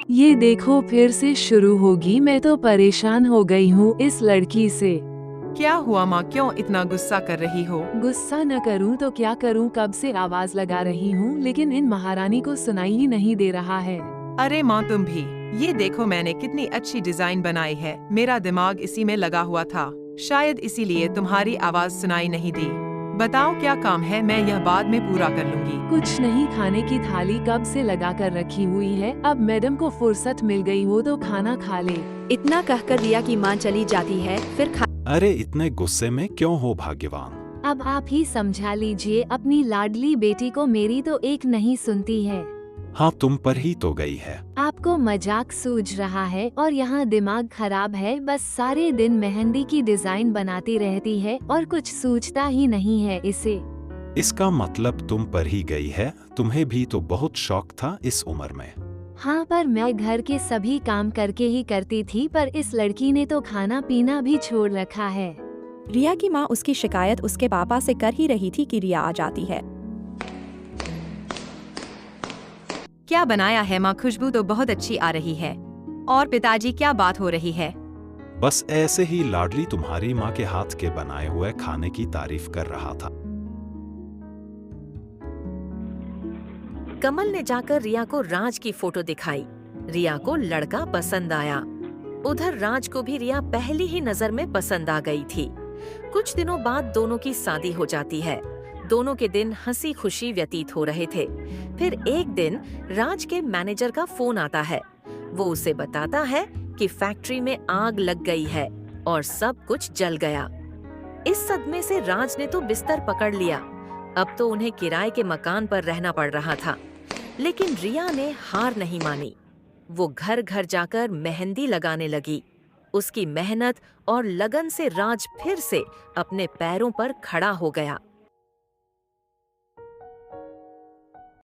ये देखो फिर से शुरू होगी। मैं तो परेशान हो गई हूँ इस लड़की से। क्या हुआ माँ, क्यों इतना गुस्सा कर रही हो? गुस्सा न करूँ तो क्या करूँ, कब से आवाज लगा रही हूँ लेकिन इन महारानी को सुनाई ही नहीं दे रहा है। अरे माँ तुम भी, ये देखो मैंने कितनी अच्छी डिजाइन बनाई है। मेरा दिमाग इसी में लगा हुआ था, शायद इसीलिए तुम्हारी आवाज सुनाई नहीं दी। बताओ क्या काम है, मैं यह बाद में पूरा कर लूंगी। कुछ नहीं, खाने की थाली कब से लगा कर रखी हुई है। अब मैडम को फुर्सत मिल गई हो तो खाना खा ले। इतना कहकर रिया की माँ चली जाती है। फिर अरे इतने गुस्से में क्यों हो भाग्यवान? अब आप ही समझा लीजिए, अपनी लाडली बेटी को मेरी तो एक नहीं सुनती है। हाँ तुम पर ही तो गई है। आपको मजाक सूझ रहा है और यहाँ दिमाग खराब है। बस सारे दिन मेहंदी की डिजाइन बनाती रहती है और कुछ सूझता ही नहीं है इसे। इसका मतलब तुम पर ही गई है। तुम्हें भी तो बहुत शौक था इस उम्र में। हाँ, पर मैं घर के सभी काम करके ही करती थी, पर इस लड़की ने तो खाना पीना भी छोड़ रखा है। रिया की माँ उसकी शिकायत उसके पापा से कर ही रही थी कि रिया आ जाती है। क्या बनाया है माँ? खुशबू तो बहुत अच्छी आ रही है। और पिताजी, क्या बात हो रही है? बस ऐसे ही लाडली तुम्हारी माँ के हाथ के बनाए हुए खाने की तारीफ कर रहा था। कमल ने जाकर रिया को राज की फोटो दिखाई। रिया को लड़का पसंद आया। उधर राज को भी रिया पहली ही नजर में पसंद आ गई थी। कुछ दिनों बाद दोनों की शादी हो जाती है। दोनों के दिन हंसी खुशी व्यतीत हो रहे थे। फिर एक दिन राज के मैनेजर का फोन आता है। वो उसे बताता है कि फैक्ट्री में आग लग गई है और सब कुछ जल गया। इस सदमे से राज ने तो बिस्तर पकड़ लिया। अब तो उन्हें किराए के मकान पर रहना पड़ रहा था। लेकिन रिया ने हार नहीं मानी। वो घर घर जाकर मेहंदी लगाने लगी। उसकी मेहनत और लगन से राज फिर से अपने पैरों पर खड़ा हो गया।